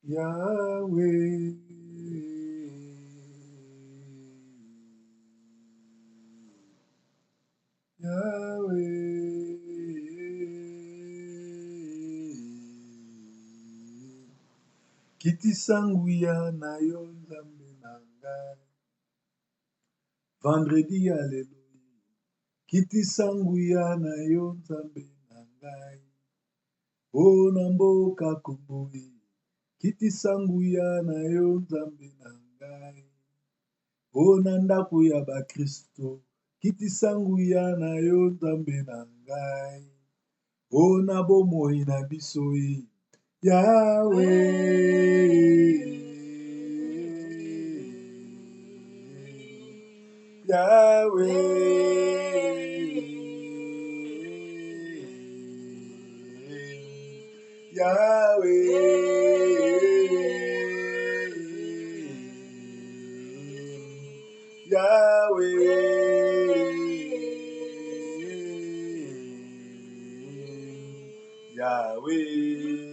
Yahweh, Yahweh, kiti sanguya na yo nzambe na ngai. Vendredi, alléluia. Kiti sanguya na yo nzambe na ngai. O na mboka Kongoyi, kiti sanguya na yo nzambe na ngai. O na ndako ya bakristo, kiti sanguya na yo nzambe na ngai. O na bomoi na biso Yahweh, Yahweh, Yahweh, Yahweh, Yahweh.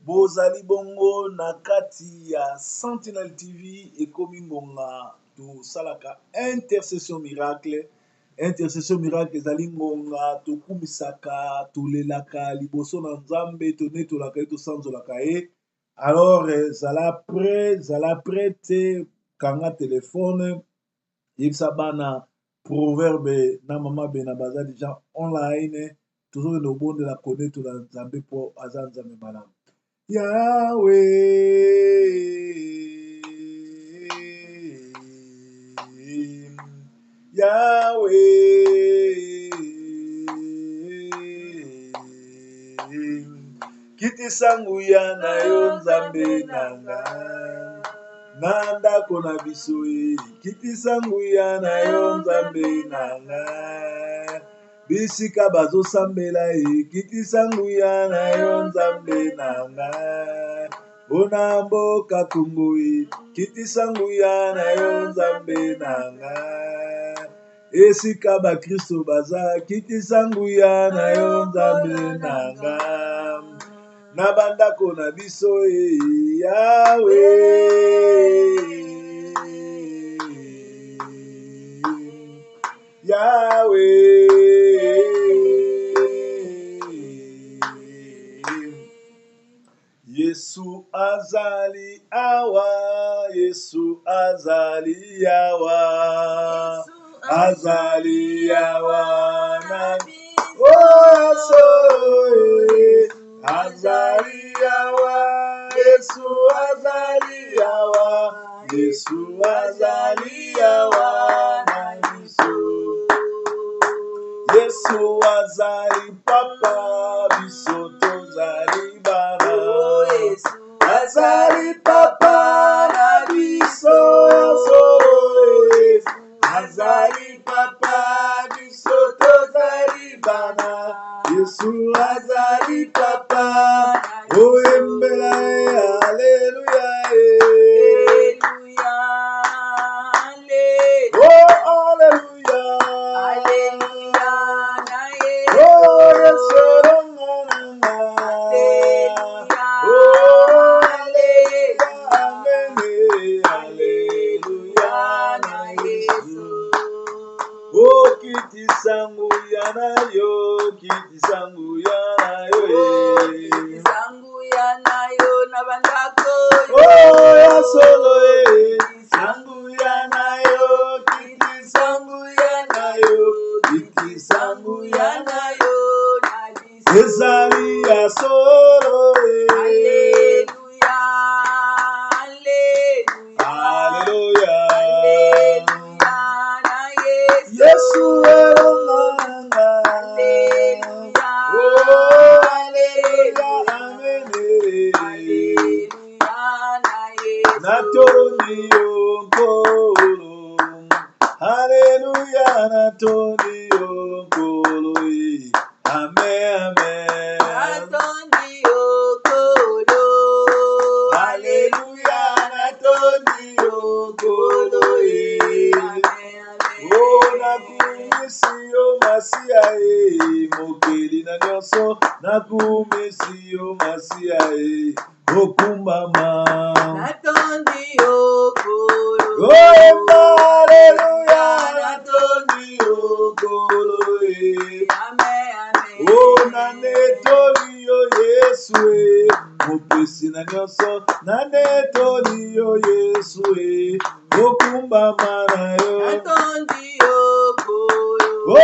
Bozali bongo na kati ya Sentinel TV ekomi ngonga to salaka intercession miracle. Intercession miracle ezali ngonga to kumisaka to lelaka liboso na Nzambe to netolaka to sanzolaka ye. Alors zala prêt kanga téléphone yebisa bana proverbe na mama bena baza déjà online toujours no bonde la connaître la Nzambe po aza Nzambe malamu. Yahweh, Yahweh, kiti sanguya na yo Nzambe na ngai. Na ndako na biso kiti sanguya na yo Nzambe na ngai. Bisika bazosambela kiti sanguya na yo Nzambe na ngai. Ona mboka Kongo kiti sanguya na yo Nzambe na ngai. Esika bakristo baza kiti sanguya na yo Nzambe na ngai. Na bandako na biso Yahweh, Yahweh, Yesu azali awa, Yesu azali awa, azali awa nabi. Oh, azali awa, Yesu azali awa, Yesu azali awa nabiso. Yesu azali papa, biso tozali bana. Yesu azali papa na biso. Azali papa, biso tozali bana. Yesu azali papa, oembela haleluya, haleluya, oh haleluya, haleluya, oh Yesu nanga, haleluya, oh haleluya, haleluya na Yesu. Oh kiti sangu ya na yo, kiti sangu ya na yo, kiti sangu ya na yo na bandako. Oh ya solo kiti sangu ya na yo, kiti sangu ya na yo, kiti sangu ya na yo na biso. Ezali ya solo haleluya, haleluya, haleluya, haleluya na Yesu. Yesu elonga, haleluya, oh haleluya, amen, haleluya na Yesu. Natoni yonkolo, haleluya, natoni yonkolo, amen, amen. Natoni yonkolo, haleluya, natoni yonkolo, amen, amen. Oh nakumisi yo masia mokeli na nyonso nakumisi yo Masia okumbama natondi okolo haleluya natondi okolo amen nanetoli yo Yesu mopesi na nyonso nanetoli yo Yesu okumbama na yo natondi okolo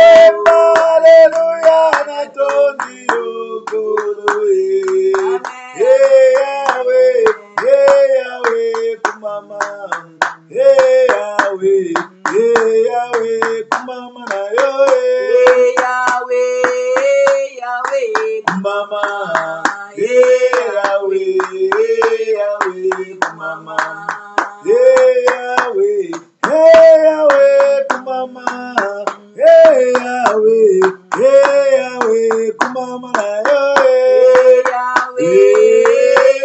haleluya natondi okolo Yahweh kumama Yahweh kumama na yo Yahweh kumama Yahweh kumama Yahweh kumama Yahweh kumama na yo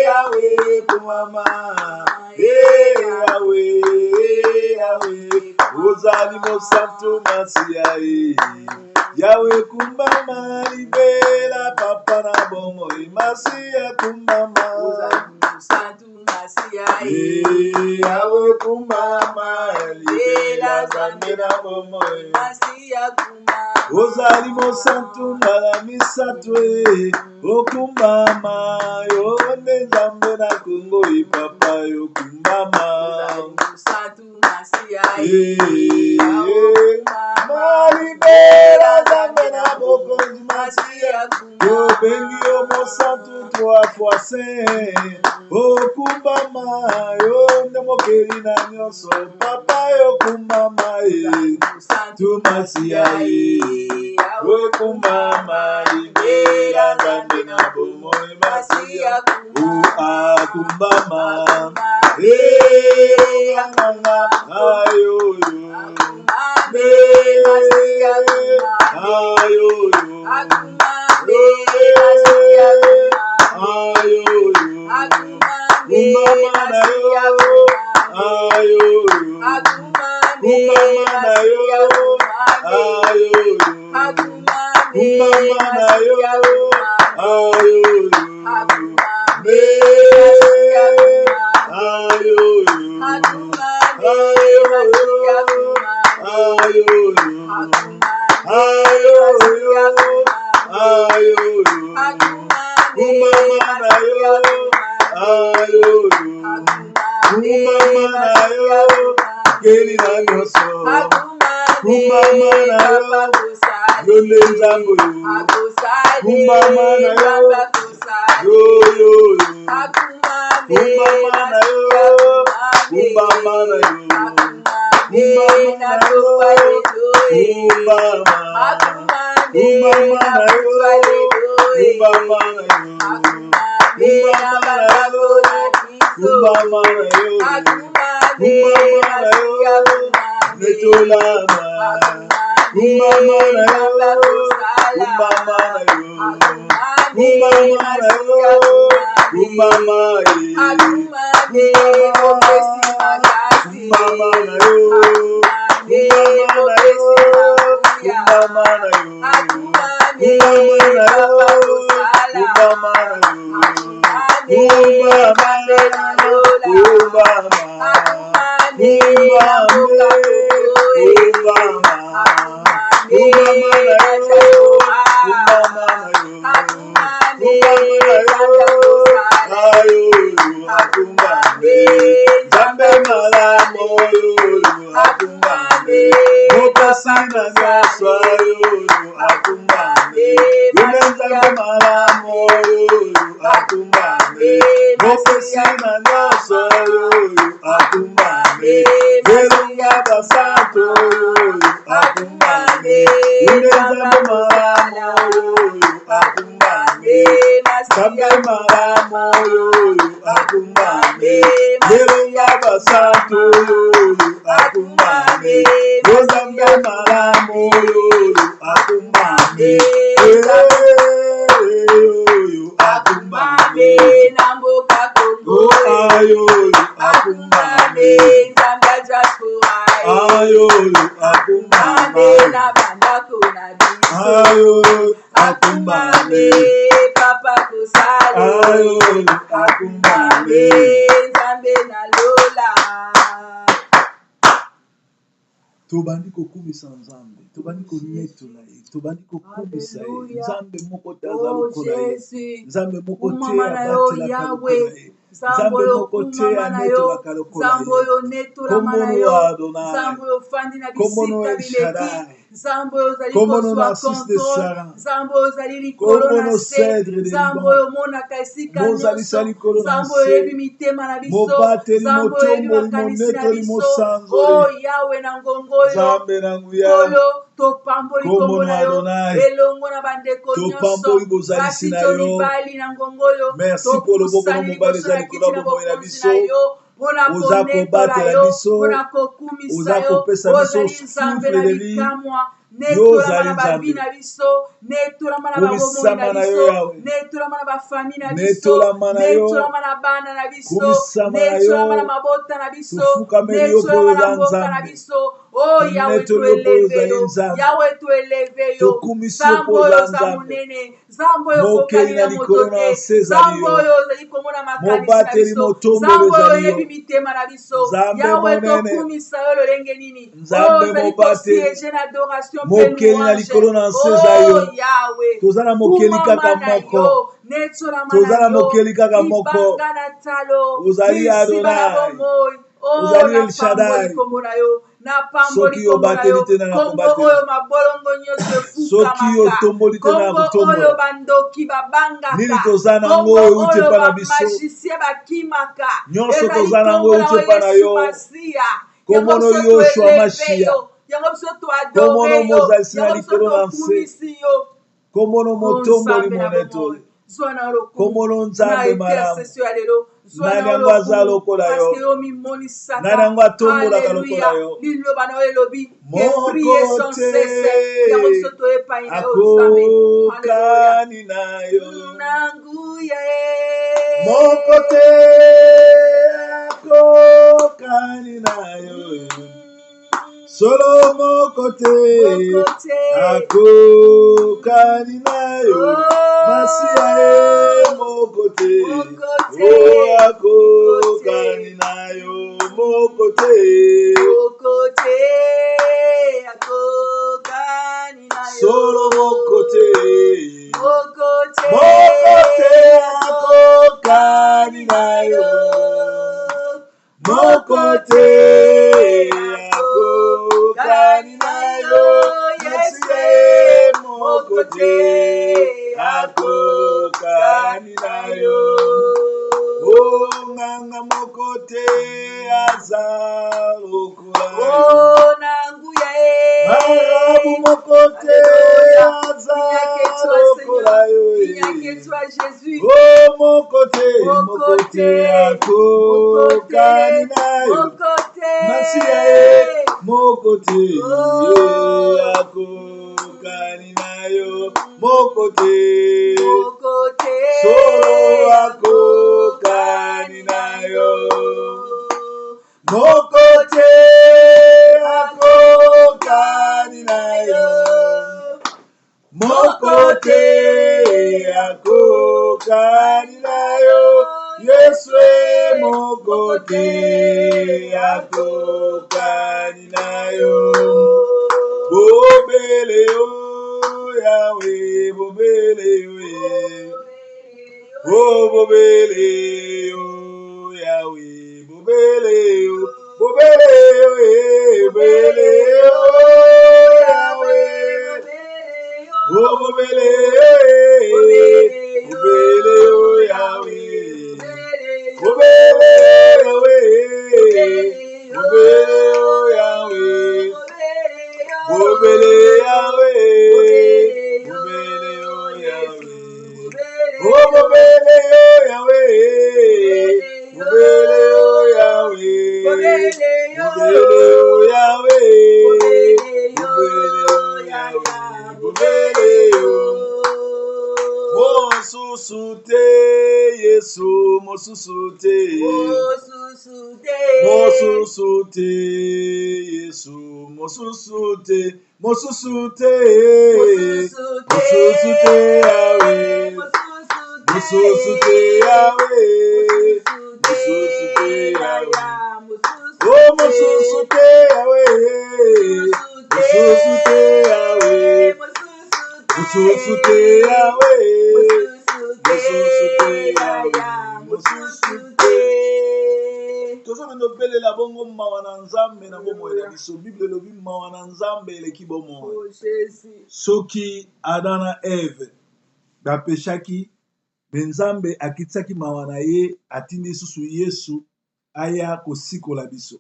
Yahweh kumama Yahweh ozali mosantu Masia Yahweh kumama libela papa na bomoi Masia kumama Yahweh kumama libela zambe na bomoi ozali mosantu mbala misato okumbama yo nde nzambe na Kongo papa yo kumbama malibela nzambe na bokonzi Masia yo bengi yo mosantu 3 fois saint okumbama yo nde mokeli na nyonso papa yo kumbama tu Masia okumbama libela nzambe na bomoi Masia akumbama Akumbambe, papa kusale. Akumbambe, nzambe na lola. Tobandi kokumisa nzambe, tobandi konyetola ye, tobandi kokumisa ye, nzambe moko te aza lokola ye, nzambe moko te abatelaka lokola ye, nzambe moko te anetolaka lokola ye, kombono Adonai, kombono El Shaddai, kombono Narcisse de Saran, kombono Cèdre de Liban, mozalisa likolo na nse, mobateli motomboli monetoli mosanzoli, Nzambe na nguya, kombono Adonai, topamboli bozalisi na yo. Merci pour le bokono mobali ezali kola bomoi na biso. Oza kobatela biso, oza kopesa biso souffle de vie. Yo ozali Nzambe. Kumisama na yo Yawe, netolama na yo, kumisama na yo, tufukameli yo po oza Nzambe, netoli yo po ozali Nzambe, tokumisi yo po oza Nzambe, mokeli na likolo na nse ezali yo, mobateli motombolo ezali yo, Nzambe monene, Nzambe mobateli, mokeli na likolo na nse ezali yo, toza na mokeli kaka moko, toza na mokeli kaka moko, ozali Adonai, ozali El Shaddai, soki obateli te na kobatela, soki otomboli te na kotombola, nini toza nango euti epa na biso, nyonso toza nango euti epa na yo, komono Yoshua Mashiach, komono mozalisi na likolo na nse, komono motomboli monetoli, komono Nzambe malamu, nani yango aza lokola yo, nani yango atombolaka lokola yo, moko te akokani na yo, moko te akokani na yo, solo moko te akokani na yo, Masia e moko te akokani na yo, moko te akokani na yo, solo moko te akokani na yo, moko te akokani na yo, Masia e moko te akokani na yo, o nganga moko te aza lokola yo, marabu moko te aza lokola yo, o moko te akokani na yo, Masia e moko te akokani na yo, moko te solo akokani na yo, moko te akokani na yo, moko te akokani na yo, Yesu e moko te akokani na yo, bobele yo Yahweh, bobele yo, oh bobele yo Yahweh, bobele yo, bobele yo, bobele yo Yahweh, oh bobele yo Yahweh, bobele yo Yahweh, bobele Yahweh, bobele yo Yahweh, oh bobele yo Yahweh, bobele yo Yahweh, bobele yo Yahweh, bobele yo Yahweh, bobele yo. Mosusu te Yesu, mosusu te, mosusu te Yesu, mosusu te, mosusu te, mosusu te Yahweh, mosusu te Yahweh, mosusu te Yahweh, oh mosusu te Yahweh, mosusu te Yahweh, mosusu te Yahweh, mosusu te Yahweh, mosusu te. Toza no pele la bongo mawa na nzambe na bomo na biso. Bible lobi mawa na nzambe eleki bomo. Soki Adam na Eve bapeshaki, benzambe akitsaki mawa na ye atindi susu Yesu aya kosikola biso.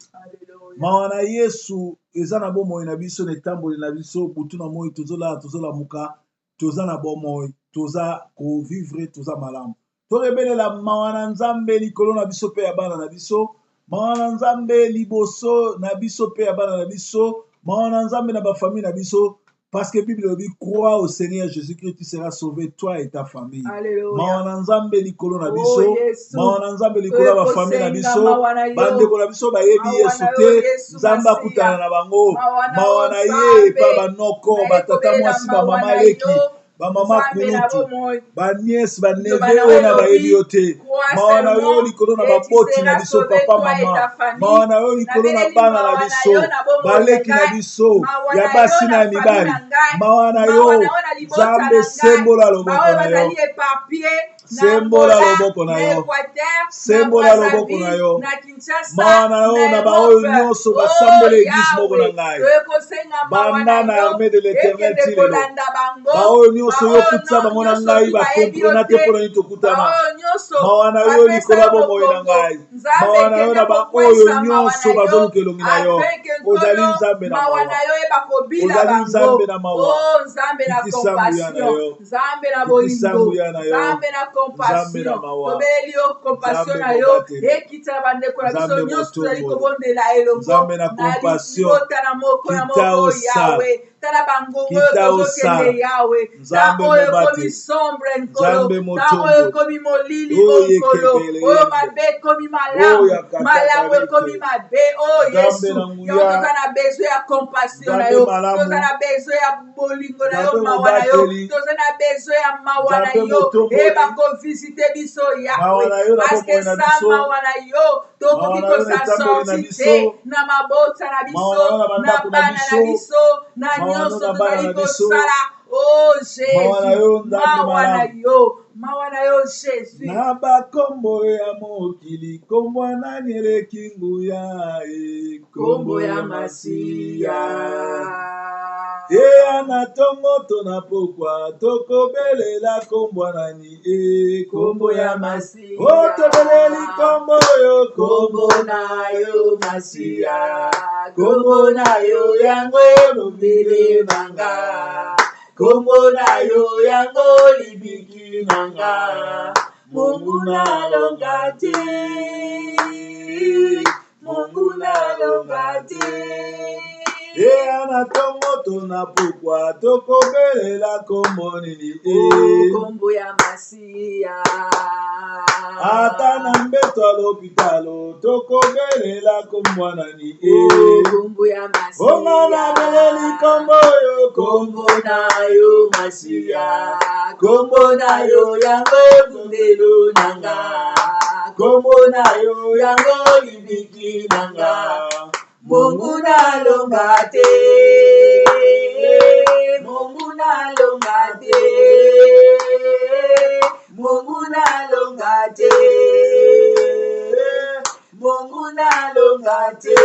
Mawa na Yesu eza na bomo na biso na tamboli na biso butu na moi tozola muka toza na bomo toza ko vivre toza malamu. Torebelela mawa na nzambe likolo na biso pe ya bana na biso. Mawa na nzambe liboso na biso pe ya bana na biso. Mawa na nzambe na ba famille na biso. Parce que Bible dit crois au Seigneur Jésus-Christ, tu seras sauvé toi et ta famille. Mawa na nzambe likolo na biso. Mawa na nzambe likolo ba famille na biso. Bande ko na biso ba yebi Yesu te. Nzamba kutana na bango. Mawa na ye pa banoko batata mwasi ba mama leki. Ba mama kunutu, ba nièce, ba neve ona ba yebi yo te. Mawa na yo likolo na baboti na biso papa mama. Mawa na yo likolo na bana na biso. Baleki na biso ya basi na mibali. Mawa na yo Nzambe sembola loboko na yo. Sembola loboko na yo. Sembola loboko na yo. Mawa na yo na ba oyo nyonso basambole église moko na ngai. Banda na armée de l'Éternel ti lelo. Ba oyo nyonso yo kutisa bango na ngai ba comprena te mpona nini tokutana. Mawa na yo likolo bomoi na ngai. Mawa na yo na ba oyo nyonso bazoluka elongi na yo. Ozali Nzambe na mawa. Ozali Nzambe na mawa. Kiti sangu ya na yo. Kiti sangu ya na yo. Nzambe na mawa. Nzambe mobateli. Nzambe motombo. Nzambe na compassion. Kita osala. Kita osala. Nzambe mobateli. Nzambe motombo. Oh yekebele. Oh mabe komi malamu. Malamu komi mabe. Oh Yesu. Yoto na besoin ya compassion na yo. Yoto na besoin ya bolingo na yo mawa na yo. Yoto na besoin ya mawa na yo. Eba ko visiter biso Yahweh. Parce que ça mawa na yo. Tokoki kosa sorti te na mabota na biso. Na bana na biso. Na nyonso tozali kosala. Oh Jésus. Mawa na yo. Mawa na yo Jésus. Na bakombo ya mokili. Kombo na nyeleki nguya. Kombo ya Masiya. Ana tongo tona pokwa tokobelela kombo nani kombo ya Masiya. O tobeleli kombo yo kombo na yo Masiya. Kombo na yo yango lobele manga. Kombo na yo yango libiki manga. Mungu na longa te. Mungu na longa te. Ana tongo tona pokwa tokobelela kombo nini kombo ya Masiya. Ata na mbeto ya lopitalo tokobelela kombo nani kombo ya Masiya. Onga na beleli kombo yo kombo na yo Masiya. Kombo na yo yango bundelo nanga. Kombo na yo yango libiki nanga. Mungu na longa te. Mungu na longa te. Mungu na longa te. Mungu na longa te.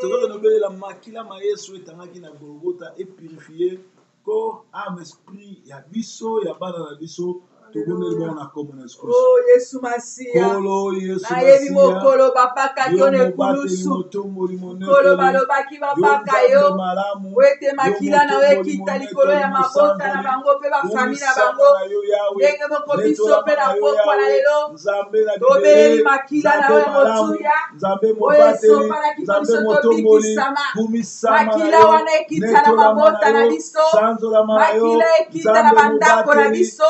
Tokoki nobelela makila ma Yesu etangaki na Golgotha et purifier corps, âme, esprit ya biso ya bana na biso. Oh Yesu Masiya. Na yebi mokolo bapaka tone kulusu. Kolo balobaki bapaka yo. Wete makila na wekita likolo ya mabota na bango pe ba famille na bango. Ndenge moko biso pe na pokwa na lelo. Tobeli makila na we motuya. Oye so para ki biso tobiki sama. Makila wana ekita na mabota na biso. Makila ekita na bandako na biso.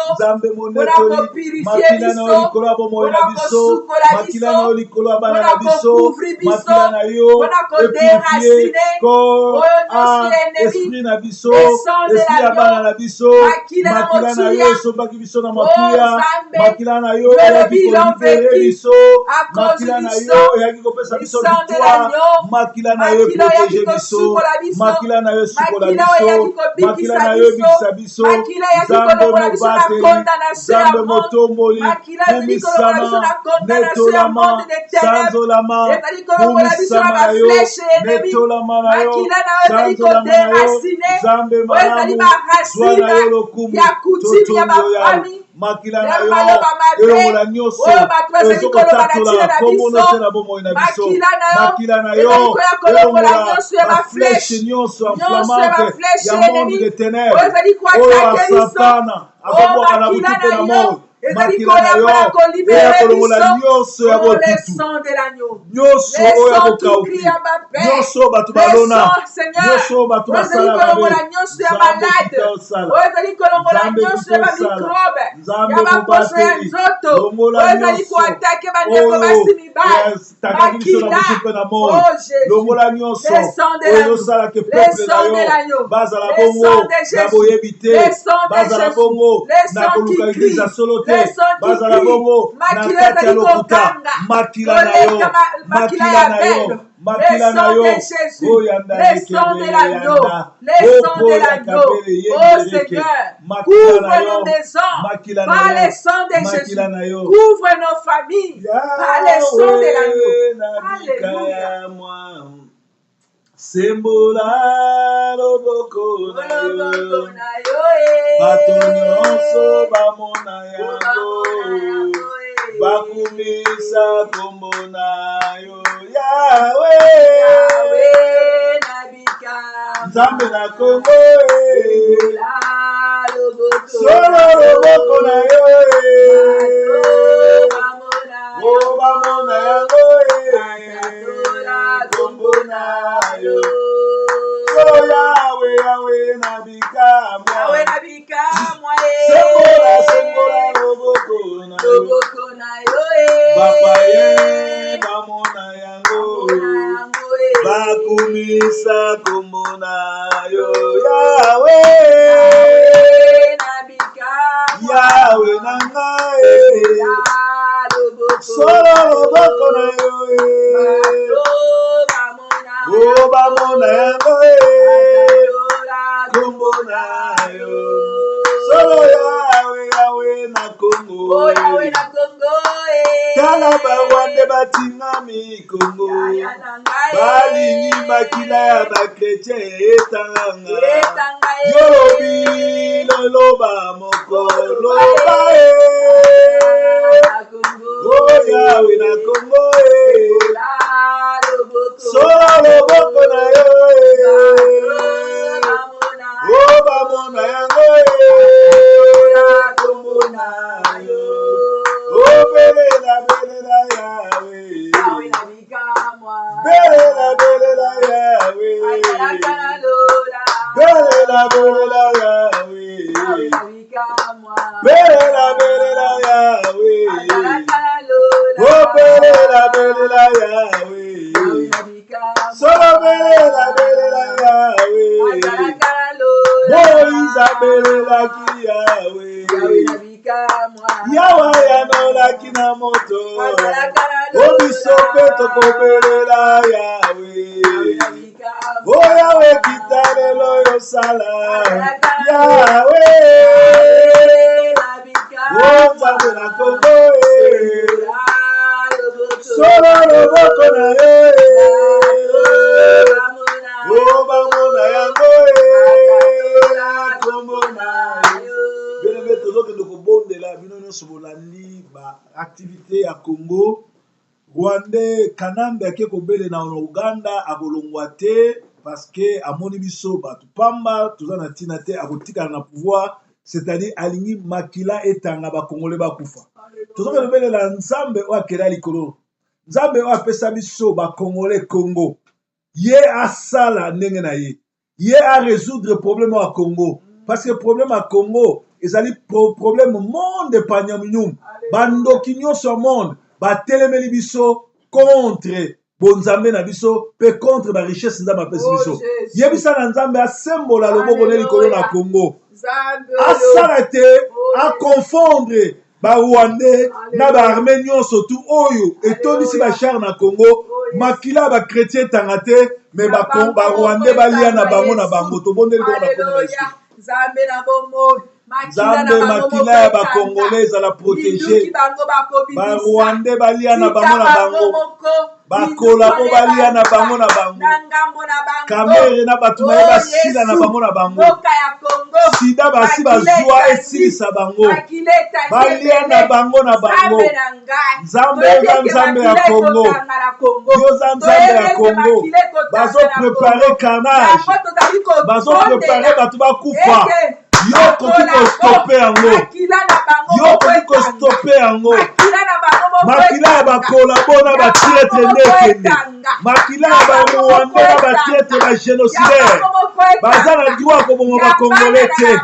monetoli makila na yo likolo ya bomoi na biso makila na yo likolo ya bana na biso makila na yo epurifie corps esprit na biso esprit ya bana na biso makila na yo esombaki biso na matuya makila na yo eyaki kolibere biso makila na yo eyaki kopesa biso victoire makila na yo eprotege biso makila na yo esikola biso makila na yo ebikisa biso nzambe mobateli nzambe motomboli kumisama netolama sanzolama kumisama na yo netolama na yo sanzolama na yo nzambe malamu zwa na yo lokumu totondo yayo makila na yo elongola nyonso ezokotatola komono na bomoi na biso makila na yo elongola bafleshe nyonso enflammante ya monde de ténèbres oyo asatana akobwaka na butu mpe na moi makila na yo eya kolongola nyonso ya botutu nyonso oyo ya kokauki nyonso bato balona nyonso bato basala babe nzambe kita osala nzambe mobateli longola nyonso oyo takaki biso na butu mpe na moi longola nyonso oyo ezosalaka peuple na yo bazala bongo na boyebi te bazala bongo na koluka eglize ya solo te bazala bongo na kati ya lokuta makila na yo makila na yo makila na yo oyanda ekebele yanda okoya kabele yendereke makila na yo makila na yo makila na yo couvre nos familles par le sang de l'agneau. Alléluia. Sembola loboko na yo bato nyonso bamona yango bakumisa kombo na yo Yawe Nzambe na Kongo solo loboko na yo o bamona yango kombo na yo solo Yawe Yawe na bikamwa sembola loboko na yo bapaye bamona yango bakumisa kombo na yo Yawe Yawe na ngai solo loboko na yo o bamona yango kombo na yo solo Yawe Yawe na Kongo tala bawande batingami Kongo balingi makila ya bakretie etanga yolobi loloba mokolo bae o Yawe na Kongo solo loboko na yo o bamona yango kombo na yo o belela belela Yawe belela belela Yawe belela belela Yawe belela belela Yawe o belela belela Yawe solo belela belela Yawe Moïse abelelaki Yawe Yawe yanolaki na moto obiso mpe tokobelela Yawe o Yawe kita lelo yosala Yawe o Nzambe na Kongo solo loboko na yo o bamona yango kombo na yo bien tozokende kobondela bino nyonso bolandi baaktivité ya Congo Rwande Kanambe ake kobele na Uganda akolongwa te parce que amoni biso bato pamba toza na ntina te akotikala na pouvoir c'est-à-dire alingi makila etanga bakongole bakufa tozokende kobelela Nzambe oyo akela likolo Nzambe oyo apesa biso bakongole Congo ye asala ndenge na ye a résoudre problème à Congo parce que problème à Congo ezali problème monde epanyaminium bandoki nyonso monde batelemeli biso contre bonzambe na biso pe contre ba richesse nzambe apesi biso yebisa na nzambe asembola loboko ne likolo na Congo asala te aconfondre ba Rwandais na ba Arméniens nyonso tu oyo etondisi ba char na Congo makila ba chrétien tanga te mais ba Rwandais balia na bango na bango to bondeli bona Congo nzambe na bomo Nzambe makila ya bakongolais ezala protégé ba Rwandais balia na bango na bango bakola po balia na bango na bango kamere na bato na ye basila na bango na bango sida basi bazwa esilisa bango balia na bango na bango nzambe eza nzambe ya Congo yoza nzambe ya Congo bazoprepare carnage bazoprepare bato bakufa yo koki kostope yango yo koki kostope yango makila ya bakola bona batiretre ndekende makila ya barwande na batiretre bagénocidaire baza na droit kobongo bakongole te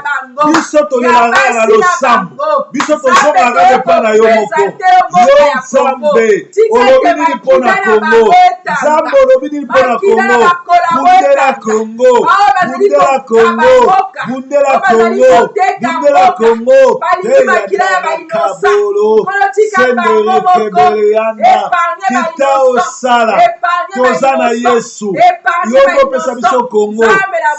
biso tolelanga na losambo biso tozongaka epa na yo moko yo nzambe olobi nini mpo na Congo nzambe olobi nini mpo na Congo bundela Congo bundela Congo bundela Congo bundela Congo kabolo sendere kebeleyana kita osala toza na Yesu yo kopesa biso Congo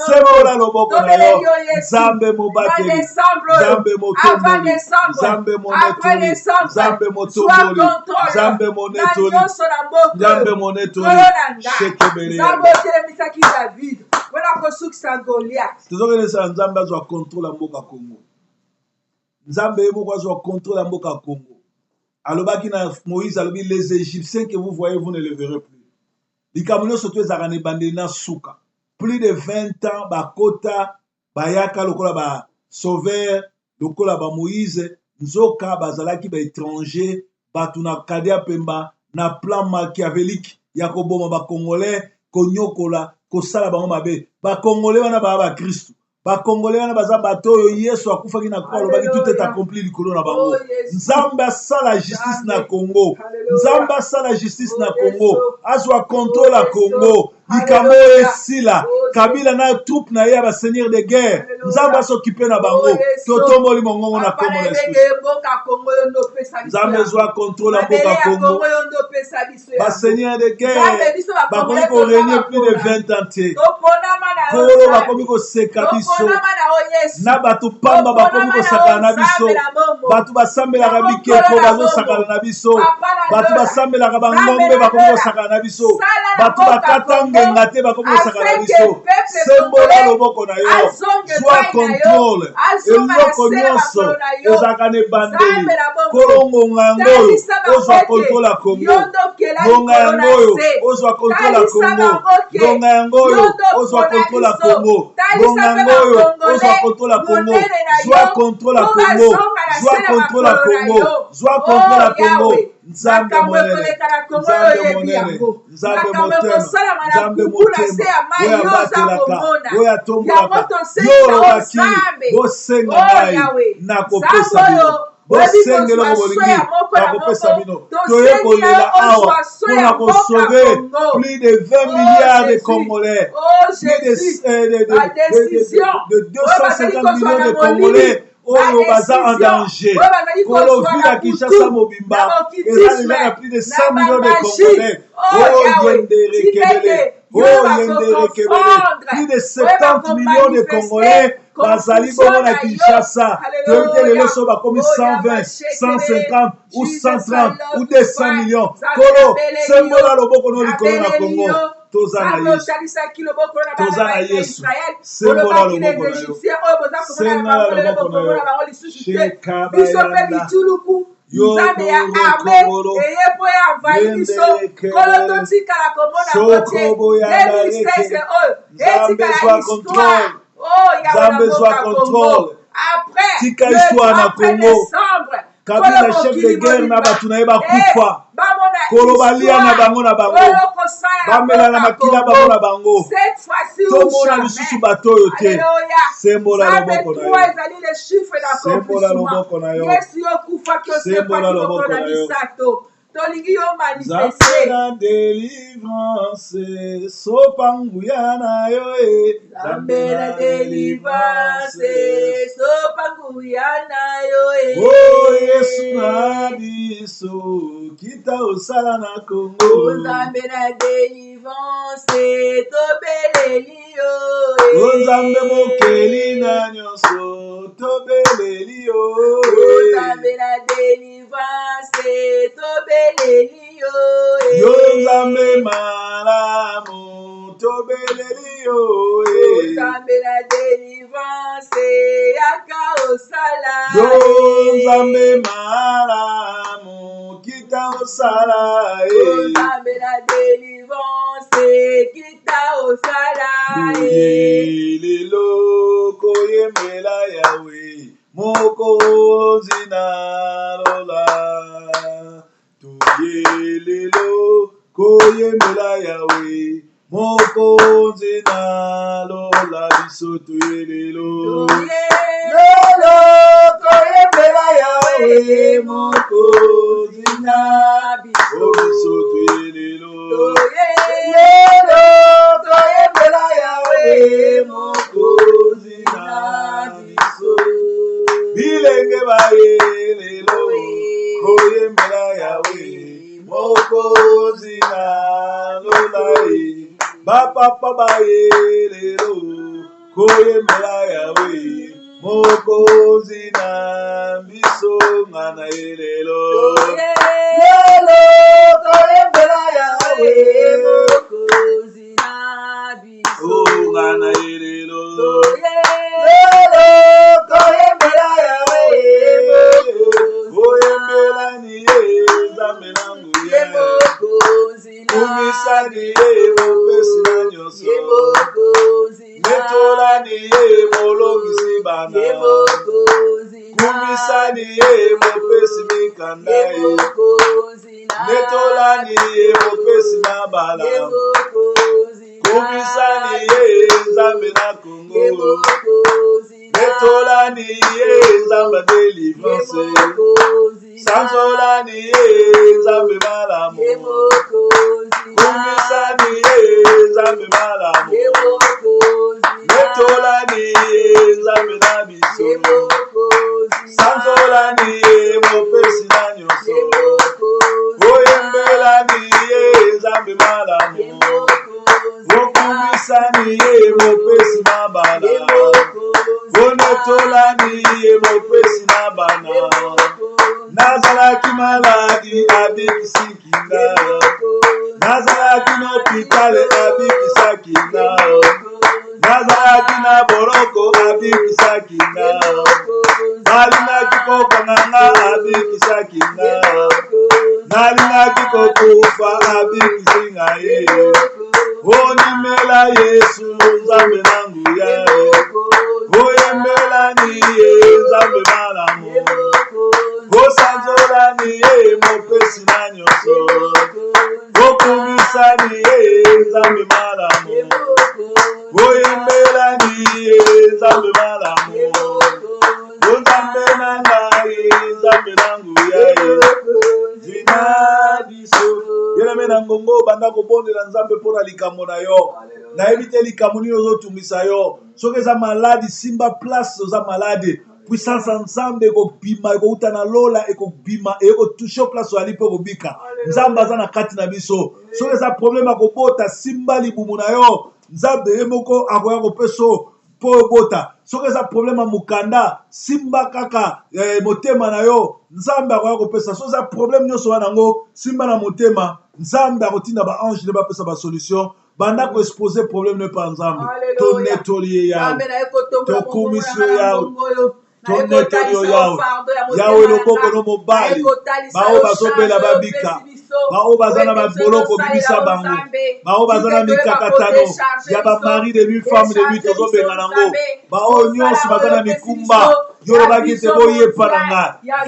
sembola loboko na yo nzambe mobateli nzambe motomboli nzambe monetoli nzambe motomboli nzambe monetoli nzambe monetoli shekebeleyana tozokelesa nzambe azwa contrôle ya mboka Congo nzambe ye moko azwa contrôle ya mboka Congo alobaki na Moïse alobi les Égyptiens que vous voyez vous ne les verrez plus likambo nyonso to ezalaka na ebandeli na suka plus de 20 ans bakota bayaka lokola ba sauveur lokola ba Moïse nzoka bazalaki ba étranger bato na kade pemba na plan machiavélique ya koboma ba congolais konyokola kosala bango mabe ba congolais wana ba Kristo ba congolais wana baza bato oyo Yesu akufaki na kwa lobaki tout est accompli likolo na bango nzambe asala justice na Congo nzambe asala justice na Congo azwa contrôle na Congo likambo esila kabila na troupe na ye ba seigneur de guerre nzambe asokipe na bango totomboli mongongo na Congo na Yesu nzambe azwa contrôle na mboka Congo ba seigneur de guerre bakomi ko régner plus de 20 ans te kolo bakomi ko seka biso na bato pamba bakomi kosakana na biso bato basambelaka bikeko bazosakana na biso bato basambelaka bangombe bakomi kosakana na biso bato bakata ngenga te bakomi kosakana na biso sembola loboko na yo zwa contrôle eloko nyonso ezalaka na ebandeli kolongonga yango oyo ozwa contrôle ya Congo ngonga yango oyo ozwa contrôle ya Congo ngonga yango oyo ozwa contrôle ya Congo ngonga yango oyo ozwa contrôle ya Congo zwa contrôle ya Congo zwa contrôle ya Congo zwa contrôle ya Congo nzambe monene nzambe monene nzambe motema nzambe motema oyo abatelaka oyo atombolaka yo olobaki bosenga ngai nakopesa bino bosengelo bolingi bakopesa bino toye kolela awa mpona kosauve plus de 20 milliards de Congolais plus de 250 millions de Congolais oyo baza en danger kolo vila Kinshasa mobimba eza déjà na plus de 100 millions de Congolais oyo yendere kebele plus de 70 millions de Congolais bazali bongo na Kinshasa toyebi te lelo so bakomi 120 150 ou 130 ou 200 millions kolo sembola loboko no likolo na Congo toza na Yesu toza na Yesu sembola loboko na yo sembola loboko na yo sheka bayanda nzambe ya arme eyepo ya envahi biso kolo totikala komona kote 2016 oyo etikala histoire nzambe zwa contrôle tika histoire na Congo kabila chef de guerre na bato na ye bakufa kolo balia na bango bamela na makila bango na bango. Cette fois-ci ou Tomona lisusu bato oyo te. Sembola loboko na yo. Sembola loboko na yo. Sembola loboko na yo. Nzambe na délivrance, sopanguya na yo e. Nzambe na délivrance, sopanguya na yo e. Oh Yesu na biso, kita osala na Congo. Nzambe na délivrance, tobeleli yo e. Nzambe mokeli na nyonso, tobeleli yo e. Nzambe na délivrance, tobeleli yo e. Yo Nzambe malamu, tobeleli yo e. Nzambe na délivrance, yaka osala e. Yo Nzambe malamu, kita osala e. Nzambe na délivrance, kita osala e. Lelo koyembela Yawe, mokonzi na lola. Lelo koyembela Yawe, mokonzi na lola biso tuyelelo. Lelo koyembela Yawe, mokonzi na biso tuyelelo. Lelo koyembela Yawe, mokonzi na biso. Bilenge baye lelo koyembela Yawe, mokonzi na lola e. Bapapa baye lelo koyembela Yawe, mokonzi na biso ngana elelo. Lelo koyembela Yawe, mokonzi na biso ngana elelo. Lelo koyembela Yawe, koyembela ni Nzambe nangu ye. Kumisa ni ye mopesi na nyonso. Metola ni ye molongisi bana. Kumisa ni ye mopesi mikanda ye. Metola ni ye mopesi mabala. Kumisa ni ye Nzambe na Congo. Metola ni ye Nzambe délivrance. Sanzola ni ye Nzambe malamu. Kumisa ni ye Nzambe malamu. Metola ni ye Nzambe na biso. Sanzola ni ye mopesi na nyonso. Oyembela ni ye Nzambe malamu. Okumisa ni ye mopesi mabala. Onetola ni ye mopesi na bana. Nazalaki maladi abikisi kinga. Nazalaki n'hôpital abikisaki nga. Nazalaki na boroko abikisaki nga. Nalingaki kokanganga abikisaki nga. Nalingaki kokufa abikisi nga ye. Onimela Yesu Nzambe nangu ya ye. Oyembela ni ye Nzambe malamu. Osanzola ni ye mopesi na nyonso. Okumisa ni ye Nzambe malamu. Oyembela ni ye Nzambe malamu. Nzambe na ngai Nzambe nangu ya ye. Zina biso yeleme na ngongo banda kobondela Nzambe mpona likambo na yo. Nayebi te likambo nini ozotungisa yo. Soki eza maladi simba place oza malade. Puissance Nzambe ekobima ekouta na lola ekobima ekotushe place oyali mpe ekobika. Nzambe aza na kati na biso. Soki eza problème akobota simba libumu na yo. Nzambe ye moko akoya kopeso po obota. Soki eza problème mukanda simba kaka motema na yo. Nzambe akoya kopesa. Soki eza problème nyonso wana ngo simba na motema. Nzambe akotinda ba ange ne bapesa ba solution. Banda ko exposer problème ne pa Nzambe. To netolier yawe. To komisio yawe. To netolier yawe. Yawe loboko no mobali. Bao bazobela babika. Bao bazana baboloko bibisa bango. Bao bazana mikakatano. Ya ba mari de lui femme de lui tozobenga nango. Bao nyonso bazana mikumba.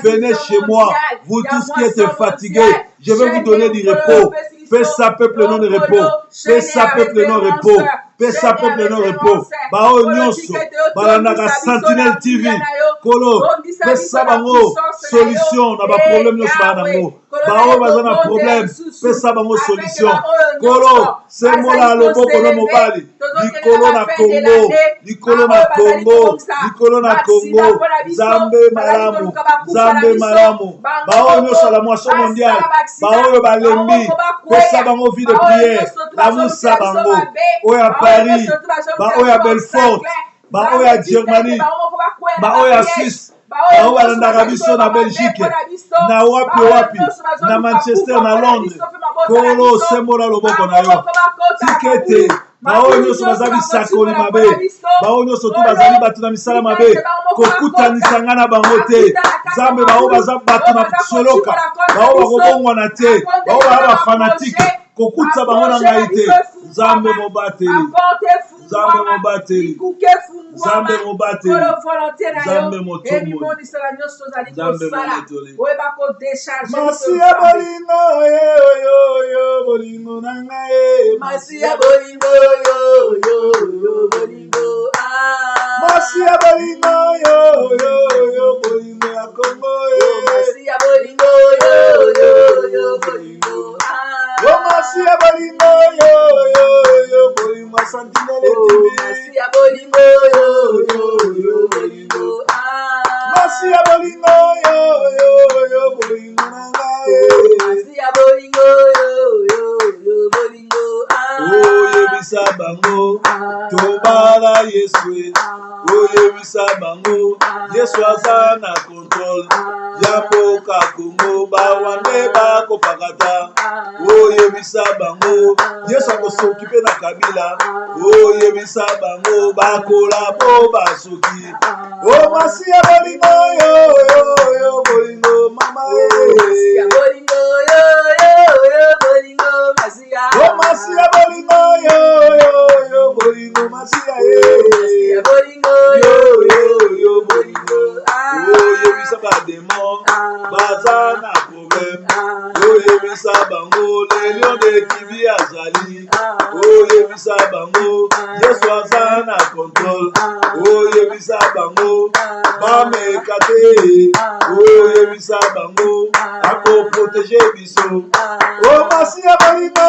Venez chez moi, vous tous qui êtes fatigués, Je vais vous donner du repos. Fais ça, peuple non de repos. Fais ça, peuple non de repos. Fais ça, peuple non de repos. Bao nyonso, balanaka Sentinelle TV. Kolo, fais ça, bango, solution, na ba problème nyonso banango. Bao bazana problème, fais ça, bango, solution. Kolo, c'est moi là, le beau kono mobali. Likolo na Congo, Likolo na Congo, Likolo na Congo. Zambe malamu, Zambe malamu. Bao nyonso la moisson mondiale. Bao yo balembi, fais ça, bango, vie de prière. La moussa bango, oya Paris, oya Belfort, oya Germanie, oya Suisse, oya Narabiso na Belgique, na wapi, na Manchester, na Londres. Kolo sembola loboko na yo. Tikete, bao nyonso bazali sakoli mabe, bao nyonso tu bazali batu na misala mabe, kokutanisa nga na bango te. Zambe bao baza batu na soloka, bao bakobongwa na te, bao baba fanatike, kokuta bango na ngai te. Zambe mobateli, Zambe mobateli, Zambe mobateli, Zambe motombo, Zambe mobateli. Masia bolingo, yo bolingo nanga e. Masia bolingo, yo bolingo ah. Masia bolingo, yo bolingo ya Congo e. Masia bolingo, yo bolingo ah. Yo masia bolingo, yo bolingo Sentinelle TV. Masia bolingo, yo bolingo ah. Masia bolingo, yo bolingo nanga e. Masia bolingo, yo bolingo ah. Oye bisa bango, tobala Yesu. Oye bisa bango, Yesu aza na control. Ya mboka Congo bawande bako pakata. Oye bisa bango, Yesu akosokipe na Kabila. Oye bisa bango bakola po basoki. O masia bolingo, yo bolingo mama e. Masia bolingo, yo bolingo masia. O masia bolingo, yo bolingo masia e. Masia bolingo, yo bolingo ah. Oye bisa ba démon, baza na problème. Oye bisa bango, le lion de Kivi azali. Oye bisa bango, Yesu aza na control. Oye bisa bango, bame kate. Oye bisa bango, ako protéger biso. O masia bolingo,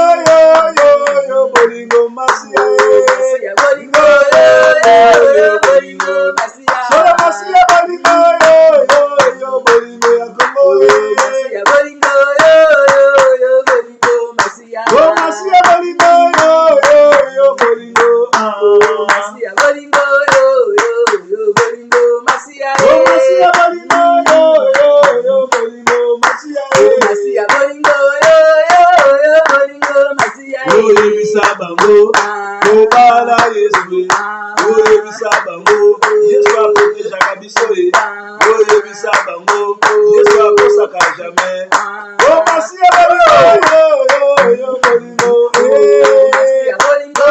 yo bolingo masia e. Masia bolingo, yo bolingo masia. Sola masia bolingo, yo bolingo ya Congo e. Masia bolingo, yo bolingo masia. O masia bolingo, yo bolingo ah. Masia bolingo, yo bolingo masia. O masia bolingo, yo bolingo masia. Masia bolingo, yo bolingo masia. Oye bisa bango, tobala Yesu. Oye bisa bango, Yesu aproteja kabiso e. Oye bisa bango, Yesu aposaka jamais. O masia bolingo, yo bolingo e. Masia bolingo,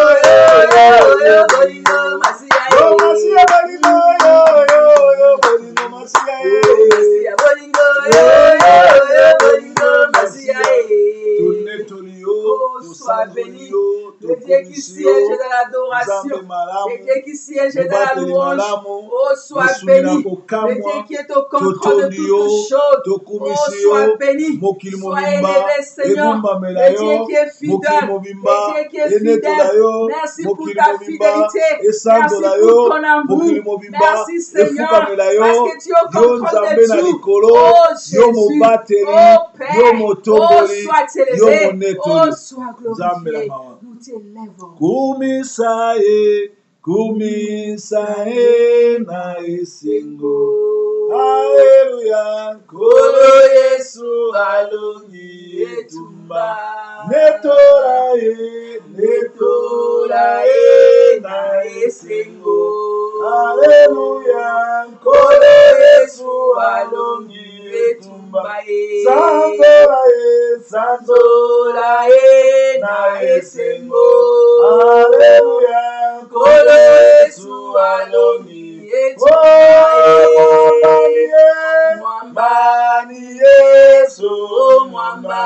yo bolingo masia e. O masia bolingo, yo bolingo masia e. Masia bolingo, yo bolingo masia e. Tourne tolio, sois béni. Le Dieu qui siège dans l'adoration, le Dieu qui siège dans la louange, oh sois béni. Le Dieu qui est au contrôle de toutes choses, oh sois béni. Sois élevé Seigneur, le Dieu qui est fidèle, le Dieu qui est fidèle. Merci pour ta fidélité, merci pour ton amour, merci Seigneur, parce que tu es au contrôle de tout. Oh Jésus, oh Père, oh sois élevé, oh sois glorifié. Nous t'élèvons. Kumisae na esengo. Alléluia. Kolo Yesu alongi etumba. Netola e na esengo. Alléluia. Kolo Yesu alongi etumba. Sanzola e na esengo. Alléluia. Kolo Yesu alongi etumba. Mwamba ni Yesu, mwamba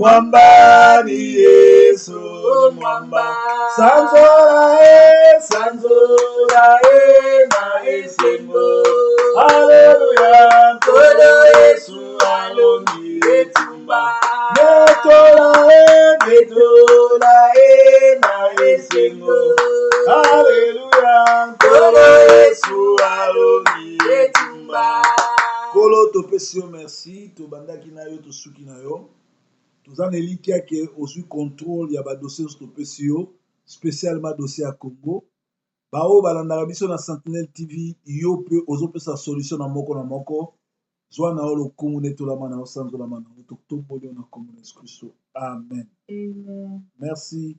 Mwamba ni Yesu ni mwamba. Sanzola na esengo. Hallelujah. Kolo Yesu alongi etumba. Netola na esengo. Hallelujah. Kolo Yesu alongi etumba. Kolo topesio merci. Tobandaki na yo tosuki na yo. Tozan elikia ke osui contrôle ya ba dossier topesio. Spécialement dossier à Congo. Bao balandaka biso na Sentinelle TV yo pe ozopesa solution na moko zwa na olo kumu netolama na osanzola mana to na kombo na Yesu Kristo. Amen. Merci.